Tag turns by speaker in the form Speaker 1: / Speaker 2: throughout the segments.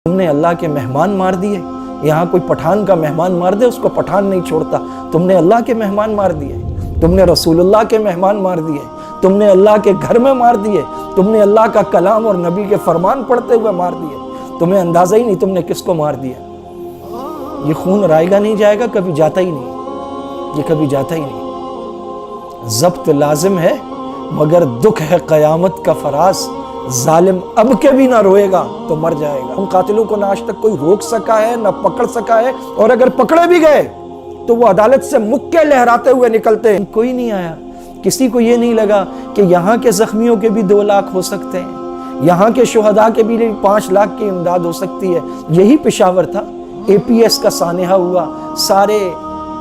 Speaker 1: تم نے اللہ کے مہمان مار دیے۔ یہاں کوئی پٹھان کا مہمان مار دے اس کو پٹھان نہیں چھوڑتا، تم نے اللہ کے مہمان مار دیے، تم نے رسول اللہ کے مہمان مار دیے، تم نے اللہ کے گھر میں مار دیے، تم نے اللہ کا کلام اور نبی کے فرمان پڑھتے ہوئے مار دیے، تمہیں اندازہ ہی نہیں تم نے کس کو مار دیا۔ یہ خون رائے گا نہیں جائے گا، کبھی جاتا ہی نہیں، یہ کبھی جاتا ہی نہیں۔ ضبط لازم ہے مگر دکھ ہے قیامت کا فراز، ظالم اب کے بھی نہ روئے گا تو مر جائے گا۔ ان قاتلوں کو نہ آج تک کوئی روک سکا ہے نہ پکڑ سکا ہے، اور اگر پکڑے بھی گئے تو وہ عدالت سے مکے لہراتے ہوئے نکلتے ہیں۔ کوئی نہیں آیا، کسی کو یہ نہیں لگا کہ یہاں کے زخمیوں کے بھی 2 لاکھ ہو سکتے ہیں، یہاں کے شہداء کے بھی 5 لاکھ کی امداد ہو سکتی ہے۔ یہی پشاور تھا، APS کا سانحہ ہوا، سارے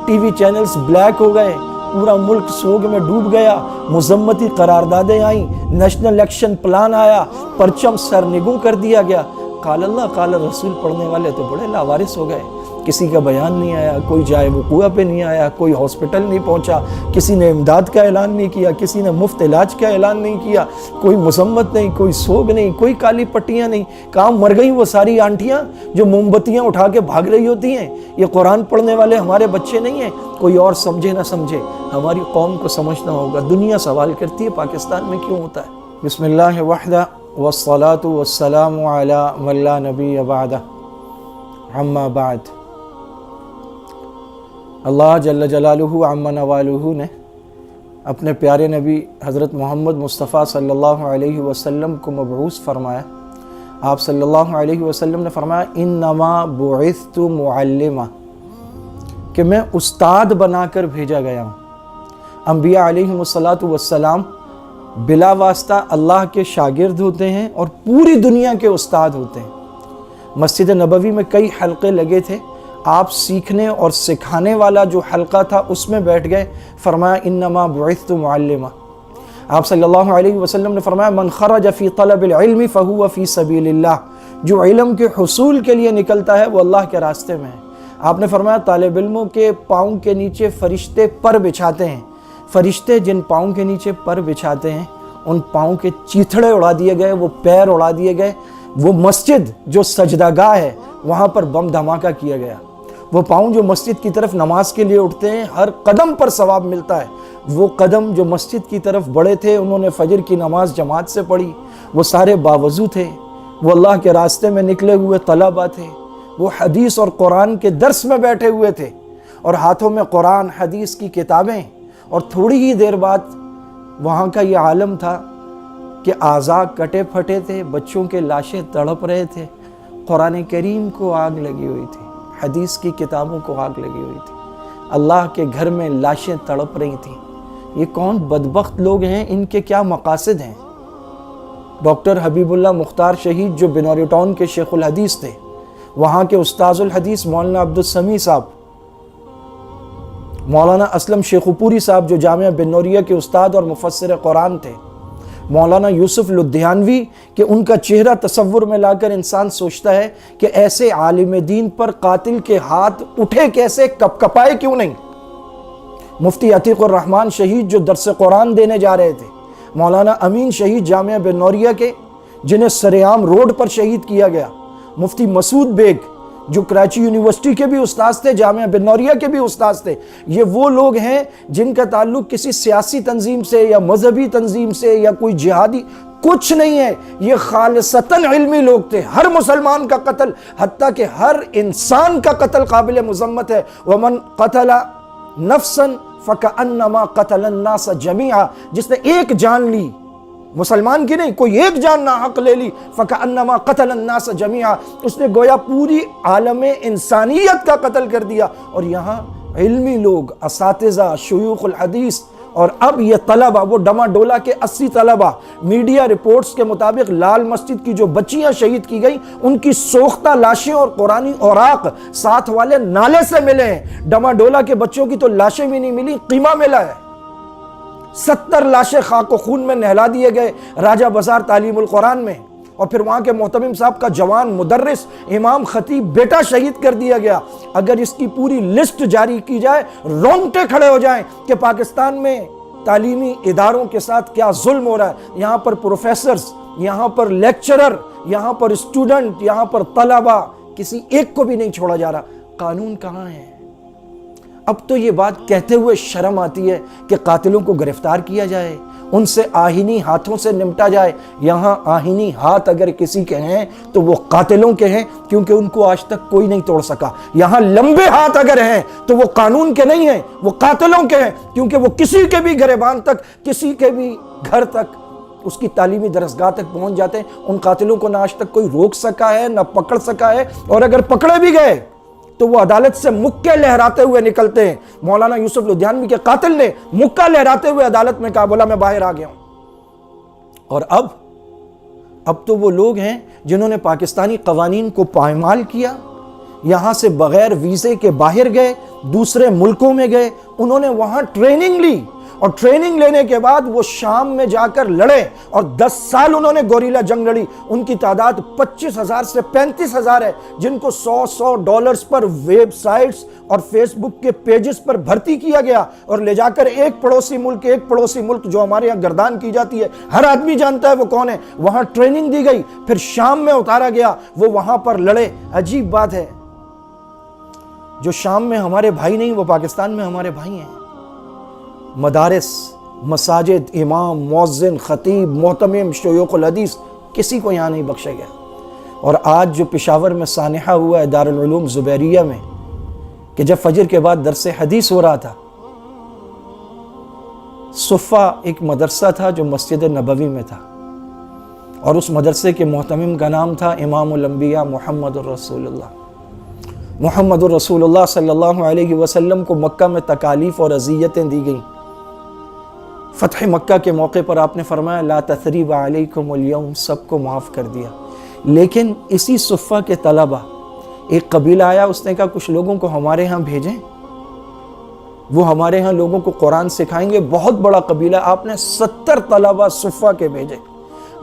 Speaker 1: ٹی وی چینلز بلیک ہو گئے، پورا ملک سوگ میں ڈوب گیا، مذمتی قراردادیں آئیں، نیشنل ایکشن پلان آیا، پرچم سرنگوں کر دیا گیا۔ قال اللہ قال رسول پڑھنے والے تو بڑے لاوارث ہو گئے، کسی کا بیان نہیں آیا، کوئی جائے وقوع پہ نہیں آیا، کوئی ہاسپٹل نہیں پہنچا، کسی نے امداد کا اعلان نہیں کیا، کسی نے مفت علاج کا اعلان نہیں کیا، کوئی مذمت نہیں، کوئی سوگ نہیں، کوئی کالی پٹیاں نہیں۔ کہاں مر گئی وہ ساری آنٹیاں جو موم بتیاں اٹھا کے بھاگ رہی ہوتی ہیں؟ یہ قرآن پڑھنے والے ہمارے بچے نہیں ہیں، کوئی اور سمجھے نہ سمجھے، ہماری قوم کو سمجھنا ہوگا۔ دنیا سوال کرتی ہے پاکستان میں کیوں ہوتا ہے؟ بسم اللہ وحدہ والصلاة والسلام علی من لا نبی بعدہ، اما بعد۔ اللہ جل جلالہ عم نوالہ نے اپنے پیارے نبی حضرت محمد مصطفیٰ صلی اللہ علیہ وسلم کو مبعوث فرمایا۔ آپ صلی اللہ علیہ وسلم نے فرمایا انما بعثت معلما، کہ میں استاد بنا کر بھیجا گیا ہوں۔ انبیاء علیہم السلام بلا واسطہ اللہ کے شاگرد ہوتے ہیں اور پوری دنیا کے استاد ہوتے ہیں۔ مسجد نبوی میں کئی حلقے لگے تھے، آپ سیکھنے اور سکھانے والا جو حلقہ تھا اس میں بیٹھ گئے، فرمایا انما بعثت معلما۔ آپ صلی اللہ علیہ وسلم نے فرمایا من خرج فی طلب العلم فہو فی سبیل اللہ، جو علم کے حصول کے لیے نکلتا ہے وہ اللہ کے راستے میں ہے۔ آپ نے فرمایا طالب علموں کے پاؤں کے نیچے فرشتے پر بچھاتے ہیں، فرشتے جن پاؤں کے نیچے پر بچھاتے ہیں ان پاؤں کے چیتھڑے اڑا دیے گئے، وہ پیر اڑا دیے گئے، وہ مسجد جو سجدہ گاہ ہے وہاں پر بم دھماکہ کیا گیا، وہ پاؤں جو مسجد کی طرف نماز کے لیے اٹھتے ہیں ہر قدم پر ثواب ملتا ہے، وہ قدم جو مسجد کی طرف بڑھے تھے، انہوں نے فجر کی نماز جماعت سے پڑھی، وہ سارے باوضو تھے، وہ اللہ کے راستے میں نکلے ہوئے طلبہ تھے، وہ حدیث اور قرآن کے درس میں بیٹھے ہوئے تھے، اور ہاتھوں میں قرآن حدیث کی کتابیں، اور تھوڑی ہی دیر بعد وہاں کا یہ عالم تھا کہ اعضاء کٹے پھٹے تھے، بچوں کے لاشیں تڑپ رہے تھے، قرآن کریم کو آگ لگی ہوئی تھی، حدیث کی کتابوں کو آگ لگی ہوئی تھی، اللہ کے گھر میں لاشیں تڑپ رہی تھیں۔ یہ کون بدبخت لوگ ہیں، ان کے کیا مقاصد ہیں؟ ڈاکٹر حبیب اللہ مختار شہید جو بنوری ٹاؤن کے شیخ الحدیث تھے، وہاں کے استاذ الحدیث مولانا عبدالسمیع صاحب، مولانا اسلم شیخوپوری صاحب جو جامعہ بنوریہ کے استاد اور مفسر قرآن تھے، مولانا یوسف لدھیانوی، کہ ان کا چہرہ تصور میں لا کر انسان سوچتا ہے کہ ایسے عالم دین پر قاتل کے ہاتھ اٹھے کیسے، کپ کپائے کیوں نہیں۔ مفتی عتیق الرحمن شہید جو درس قرآن دینے جا رہے تھے، مولانا امین شہید جامعہ بنوریہ کے جنہیں سریعام روڈ پر شہید کیا گیا، مفتی مسعود بیگ جو کراچی یونیورسٹی کے بھی استاذ تھے، جامعہ بنوریہ کے بھی استاذ تھے۔ یہ وہ لوگ ہیں جن کا تعلق کسی سیاسی تنظیم سے یا مذہبی تنظیم سے یا کوئی جہادی کچھ نہیں ہے، یہ خالصتاً علمی لوگ تھے۔ ہر مسلمان کا قتل، حتیٰ کہ ہر انسان کا قتل قابل مذمت ہے۔ وَمَنْ قَتَلَ نَفْسًا فَكَأَنَّمَا قَتَلَ النَّاسَ جَمِيعًا، جس نے ایک جان لی، مسلمان کی نہیں، کوئی ایک جان ناحق لے لی، فَكَأَنَّمَا قَتَلَ النَّاسَ جَمِيعًا، اس نے گویا پوری عالم انسانیت کا قتل کر دیا۔ اور یہاں علمی لوگ، اساتذہ، شیوخ الحدیث، اور اب یہ طلبہ، وہ ڈما ڈولا کے 80 طلبہ، میڈیا رپورٹس کے مطابق لال مسجد کی جو بچیاں شہید کی گئیں ان کی سوختہ لاشیں اور قرآنی اوراق ساتھ والے نالے سے ملے ہیں۔ ڈما ڈولا کے بچوں کی تو لاشیں بھی نہیں ملی، قیمہ ملا ہے۔ 70 لاشیں خاک و خون میں نہلا دیے گئے راجہ بازار تعلیم القرآن میں، اور پھر وہاں کے محتمم صاحب کا جوان مدرس امام خطیب بیٹا شہید کر دیا گیا۔ اگر اس کی پوری لسٹ جاری کی جائے رونگٹے کھڑے ہو جائیں کہ پاکستان میں تعلیمی اداروں کے ساتھ کیا ظلم ہو رہا ہے۔ یہاں پر پروفیسرز، یہاں پر لیکچرر، یہاں پر اسٹوڈنٹ، یہاں پر طلبہ، کسی ایک کو بھی نہیں چھوڑا جا رہا۔ قانون کہاں ہے؟ اب تو یہ بات کہتے ہوئے شرم آتی ہے کہ قاتلوں کو گرفتار کیا جائے، ان سے آہینی ہاتھوں سے نمٹا جائے۔ یہاں آہینی ہاتھ اگر کسی کے ہیں تو وہ قاتلوں کے ہیں، کیونکہ ان کو آج تک کوئی نہیں توڑ سکا۔ یہاں لمبے ہاتھ اگر ہیں تو وہ قانون کے نہیں ہیں، وہ قاتلوں کے ہیں، کیونکہ وہ کسی کے بھی گریبان تک، کسی کے بھی گھر تک، اس کی تعلیمی درسگاہ تک پہنچ جاتے ہیں۔ ان قاتلوں کو نہ آج تک کوئی روک سکا ہے، نہ پکڑ سکا ہے، اور اگر پکڑے بھی گئے تو وہ عدالت سے مکے لہراتے ہوئے نکلتے ہیں۔ مولانا یوسف لدھیانوی کے قاتل نے مکہ لہراتے ہوئے عدالت میں کہا، بولا میں باہر آ گیا ہوں۔ اور اب تو وہ لوگ ہیں جنہوں نے پاکستانی قوانین کو پائمال کیا، یہاں سے بغیر ویزے کے باہر گئے، دوسرے ملکوں میں گئے، انہوں نے وہاں ٹریننگ لی، اور ٹریننگ لینے کے بعد وہ شام میں جا کر لڑے، اور 10 سال انہوں نے گوریلا جنگ لڑی۔ ان کی تعداد 25,000 سے 35,000 ہے، جن کو $100 پر ویب سائٹس اور فیس بک کے پیجز پر بھرتی کیا گیا، اور لے جا کر ایک پڑوسی ملک جو ہمارے یہاں گردان کی جاتی ہے، ہر آدمی جانتا ہے وہ کون ہے، وہاں ٹریننگ دی گئی، پھر شام میں اتارا گیا، وہ وہاں پر لڑے۔ عجیب بات ہے، جو شام میں ہمارے بھائی نہیں، وہ پاکستان میں ہمارے بھائی ہیں۔ مدارس، مساجد، امام، مؤذن، خطیب، محتمم، شیوخ الحدیث، کسی کو یہاں نہیں بخشا گیا۔ اور آج جو پشاور میں سانحہ ہوا ہے دارالعلوم زبیریہ میں، کہ جب فجر کے بعد درس حدیث ہو رہا تھا، صفہ ایک مدرسہ تھا جو مسجد نبوی میں تھا، اور اس مدرسے کے محتمم کا نام تھا امام الانبیاء محمد الرسول اللہ۔ محمد الرسول اللہ صلی اللہ علیہ وسلم کو مکہ میں تکالیف اور اذیتیں دی گئیں۔ فتح مکہ کے موقع پر آپ نے فرمایا لا تثریب علیکم اليوم، سب کو معاف کر دیا۔ لیکن اسی صفہ کے طلبہ، ایک قبیلہ آیا، اس نے کہا کچھ لوگوں کو ہمارے ہاں بھیجیں، وہ ہمارے ہاں لوگوں کو قرآن سکھائیں گے۔ بہت بڑا قبیلہ، آپ نے 70 طلبہ صفہ کے بھیجے۔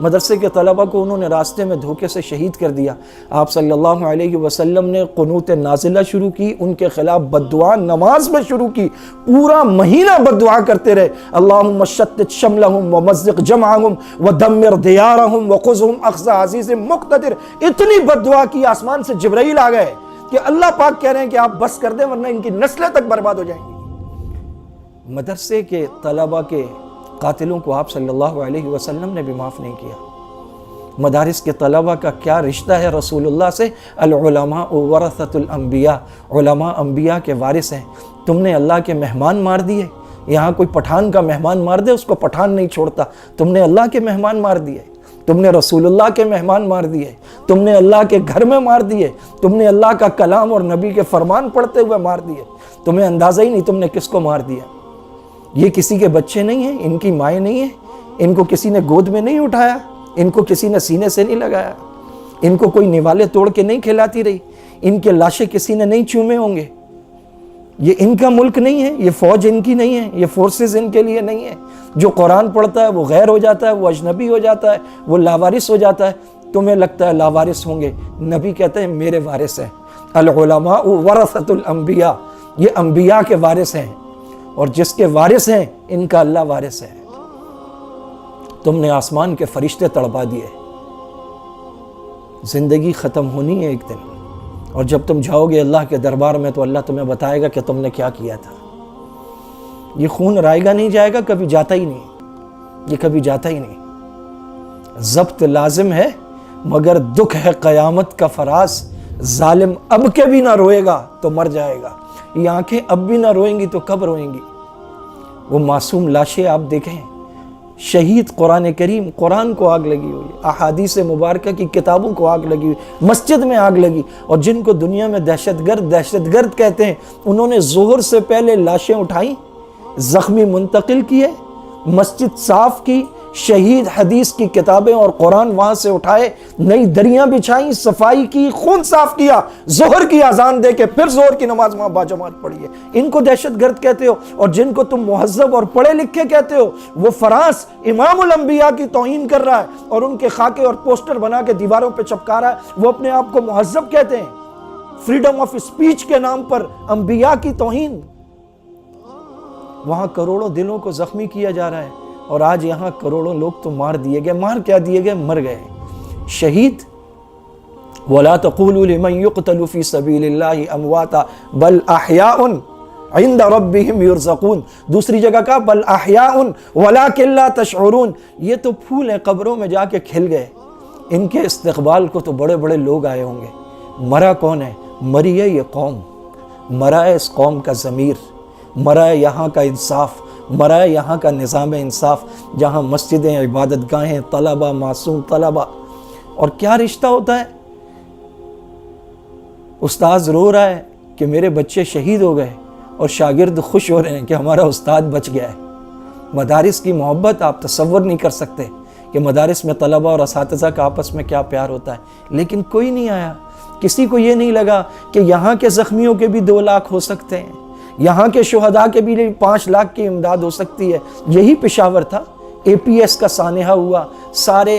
Speaker 1: مدرسے کے طلبہ کو انہوں نے راستے میں دھوکے سے شہید کر دیا۔ آپ صلی اللہ علیہ وسلم نے قنوت نازلہ شروع کی، ان کے خلاف بددعا نماز میں شروع کی، پورا مہینہ بددعا کرتے رہے۔ اللہم شتت شملہم ومزق جمعہم ودمر دیارہم وخذہم اخذ عزیز مقتدر۔ اتنی بددعا کی، آسمان سے جبرائیل آ گئے کہ اللہ پاک کہہ رہے ہیں کہ آپ بس کر دیں ورنہ ان کی نسلیں تک برباد ہو جائیں گی۔ مدرسے کے طلبہ کے قاتلوں کو آپ صلی اللہ علیہ وسلم نے بھی معاف نہیں کیا۔ مدارس کے طلبہ کا کیا رشتہ ہے رسول اللہ سے؟ العلماء ورثۃ الانبیاء، علماء انبیاء کے وارث ہیں۔ تم نے اللہ کے مہمان مار دیے۔ یہاں کوئی پٹھان کا مہمان مار دے، اس کو پٹھان نہیں چھوڑتا۔ تم نے اللہ کے مہمان مار دیے، تم نے رسول اللہ کے مہمان مار دیے، تم نے اللہ کے گھر میں مار دیے، تم نے اللہ کا کلام اور نبی کے فرمان پڑھتے ہوئے مار دیے۔ تمہیں اندازہ ہی نہیں تم نے کس کو مار دیا۔ یہ کسی کے بچے نہیں ہیں، ان کی مائیں نہیں ہیں، ان کو کسی نے گود میں نہیں اٹھایا، ان کو کسی نے سینے سے نہیں لگایا، ان کو کوئی نوالے توڑ کے نہیں کھلاتی رہی، ان کے لاشیں کسی نے نہیں چومے ہوں گے۔ یہ ان کا ملک نہیں ہے، یہ فوج ان کی نہیں ہے، یہ فورسز ان کے لیے نہیں ہے۔ جو قرآن پڑھتا ہے وہ غیر ہو جاتا ہے، وہ اجنبی ہو جاتا ہے، وہ لاوارث ہو جاتا ہے۔ تمہیں لگتا ہے لاوارث ہوں گے، نبی کہتے ہیں میرے وارث ہیں۔ العلماء ورثۃ الانبیاء، یہ انبیاء کے وارث ہیں، اور جس کے وارث ہیں ان کا اللہ وارث ہے۔ تم نے آسمان کے فرشتے تڑپا دیے۔ زندگی ختم ہونی ہے ایک دن، اور جب تم جاؤ گے اللہ کے دربار میں تو اللہ تمہیں بتائے گا کہ تم نے کیا کیا تھا۔ یہ خون رائے گا نہیں جائے گا، کبھی جاتا ہی نہیں، یہ کبھی جاتا ہی نہیں۔ ضبط لازم ہے مگر دکھ ہے قیامت کا فراز۔ ظالم اب کے بھی نہ روئے گا تو مر جائے گا، یہ آنکھیں اب بھی نہ روئیں گی تو کب روئیں گی؟ وہ معصوم لاشیں آپ دیکھیں، شہید قرآن کریم، قرآن کو آگ لگی ہوئی، احادیث مبارکہ کی کتابوں کو آگ لگی ہوئی، مسجد میں آگ لگی، اور جن کو دنیا میں دہشت گرد کہتے ہیں، انہوں نے ظہر سے پہلے لاشیں اٹھائیں، زخمی منتقل کیے، مسجد صاف کی، شہید حدیث کی کتابیں اور قرآن وہاں سے اٹھائے، نئی دریاں بچھائیں، صفائی کی، خون صاف کیا، ظہر کی اذان دے کے پھر ظہر کی نماز وہاں باجماعت پڑھی ہے۔ ان کو دہشت گرد کہتے ہو، اور جن کو تم مہذب اور پڑھے لکھے کہتے ہو، وہ فراس امام الانبیاء کی توہین کر رہا ہے اور ان کے خاکے اور پوسٹر بنا کے دیواروں پہ چپکا رہا ہے۔ وہ اپنے آپ کو مہذب کہتے ہیں۔ فریڈم آف اسپیچ کے نام پر انبیاء کی توہین، وہاں کروڑوں دلوں کو زخمی کیا جا رہا ہے، اور آج یہاں کروڑوں لوگ تو مار دیے گئے. مار کیا دیے گئے؟ مر گئے. شہید وَلَا تَقُولُوا لِمَنْ يُقْتَلُ فِي سَبِيلِ اللَّهِ أَمْوَاتًا بَلْ أَحْيَاءٌ عِنْدَ رَبِّهِمْ يُرْزَقُونَ. دوسری جگہ کہا بَلْ أَحْيَاءٌ وَلَكِنْ لَا تَشْعُرُونَ. یہ تو پھول ہیں, قبروں میں جا کے کھل گئے. ان کے استقبال کو تو بڑے بڑے لوگ آئے ہوں گے. مرا کون ہے؟ مری ہے یہ قوم, مرا ہے اس قوم کا ضمیر, مرا ہے یہاں کا انصاف, مرا ہے یہاں کا نظام انصاف, جہاں مسجدیں, عبادت گاہیں, طلبہ, معصوم طلبہ. اور کیا رشتہ ہوتا ہے؟ استاذ رو رہا ہے کہ میرے بچے شہید ہو گئے, اور شاگرد خوش ہو رہے ہیں کہ ہمارا استاد بچ گیا ہے. مدارس کی محبت آپ تصور نہیں کر سکتے کہ مدارس میں طلبہ اور اساتذہ کا آپس میں کیا پیار ہوتا ہے. لیکن کوئی نہیں آیا. کسی کو یہ نہیں لگا کہ یہاں کے زخمیوں کے بھی 2 لاکھ ہو سکتے ہیں, یہاں کے شہداء کے بھی 5 لاکھ کی امداد ہو سکتی ہے. یہی پشاور تھا. APS کا سانحہ ہوا, سارے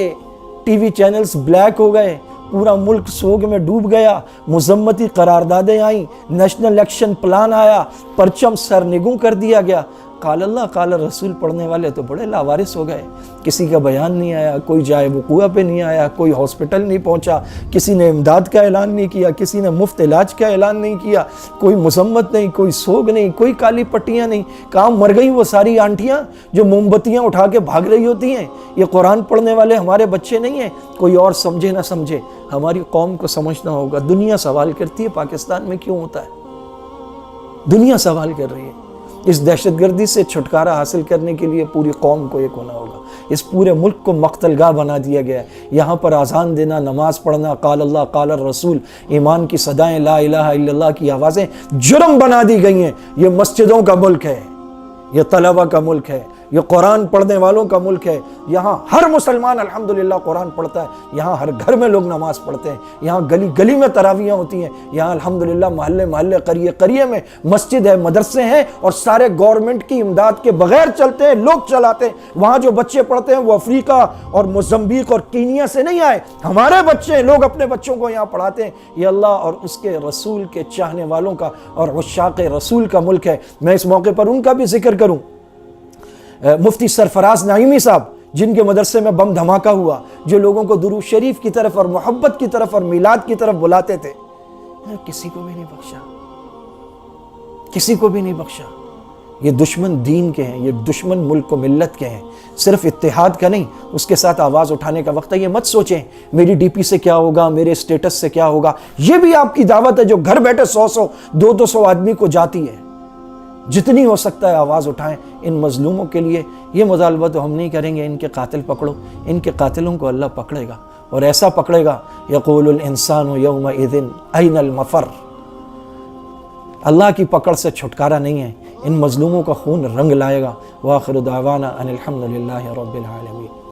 Speaker 1: ٹی وی چینلز بلیک ہو گئے, پورا ملک سوگ میں ڈوب گیا, مذمتی قراردادیں آئیں, نیشنل ایکشن پلان آیا, پرچم سرنگوں کر دیا گیا. قال اللہ قال رسول پڑھنے والے تو بڑے لاوارث ہو گئے. کسی کا بیان نہیں آیا, کوئی جائے وقوع پہ نہیں آیا, کوئی ہاسپٹل نہیں پہنچا, کسی نے امداد کا اعلان نہیں کیا, کسی نے مفت علاج کا اعلان نہیں کیا, کوئی مذمت نہیں, کوئی سوگ نہیں, کوئی کالی پٹیاں نہیں. کہاں مر گئی وہ ساری آنٹیاں جو موم بتیاں اٹھا کے بھاگ رہی ہوتی ہیں؟ یہ قرآن پڑھنے والے ہمارے بچے نہیں ہیں. کوئی اور سمجھے نہ سمجھے, ہماری قوم کو سمجھنا ہوگا. دنیا سوال کرتی ہے پاکستان میں کیوں ہوتا ہے؟ دنیا سوال کر رہی ہے. اس دہشت گردی سے چھٹکارا حاصل کرنے کے لیے پوری قوم کو ایک ہونا ہوگا. اس پورے ملک کو مقتل گاہ بنا دیا گیا ہے. یہاں پر اذان دینا, نماز پڑھنا, قال اللہ قال الرسول, ایمان کی صدائیں, لا الہ الا اللہ کی آوازیں جرم بنا دی گئی ہیں. یہ مسجدوں کا ملک ہے, یہ طلبہ کا ملک ہے, یہ قرآن پڑھنے والوں کا ملک ہے. یہاں ہر مسلمان الحمدللہ قرآن پڑھتا ہے. یہاں ہر گھر میں لوگ نماز پڑھتے ہیں. یہاں گلی گلی میں تراویحیں ہوتی ہیں. یہاں الحمدللہ محلے محلے, قریے قریے میں مسجد ہے, مدرسے ہیں, اور سارے گورنمنٹ کی امداد کے بغیر چلتے ہیں, لوگ چلاتے ہیں. وہاں جو بچے پڑھتے ہیں وہ افریقہ اور موزمبیق اور کینیا سے نہیں آئے, ہمارے بچے ہیں. لوگ اپنے بچوں کو یہاں پڑھاتے ہیں. یہ اللہ اور اس کے رسول کے چاہنے والوں کا اور عشاق رسول کا ملک ہے. میں اس موقع پر ان کا بھی ذکر کروں. مفتی سرفراز نعیمی صاحب, جن کے مدرسے میں بم دھماکہ ہوا, جو لوگوں کو درود شریف کی طرف اور محبت کی طرف اور میلاد کی طرف بلاتے تھے, کسی کو بھی نہیں بخشا, کسی کو بھی نہیں بخشا. یہ دشمن دین کے ہیں, یہ دشمن ملک و ملت کے ہیں. صرف اتحاد کا نہیں, اس کے ساتھ آواز اٹھانے کا وقت ہے. یہ مت سوچیں میری ڈی پی سے کیا ہوگا, میرے اسٹیٹس سے کیا ہوگا. یہ بھی آپ کی دعوت ہے جو گھر بیٹھے 100 200 آدمی کو جاتی ہے. جتنی ہو سکتا ہے آواز اٹھائیں ان مظلوموں کے لیے. یہ مطالبہ تو ہم نہیں کریں گے ان کے قاتل پکڑو, ان کے قاتلوں کو اللہ پکڑے گا, اور ایسا پکڑے گا. یقول الانسان یومئذ این المفر. اللہ کی پکڑ سے چھٹکارا نہیں ہے. ان مظلوموں کا خون رنگ لائے گا. وآخر دعوانا ان الحمدللہ رب العالمین.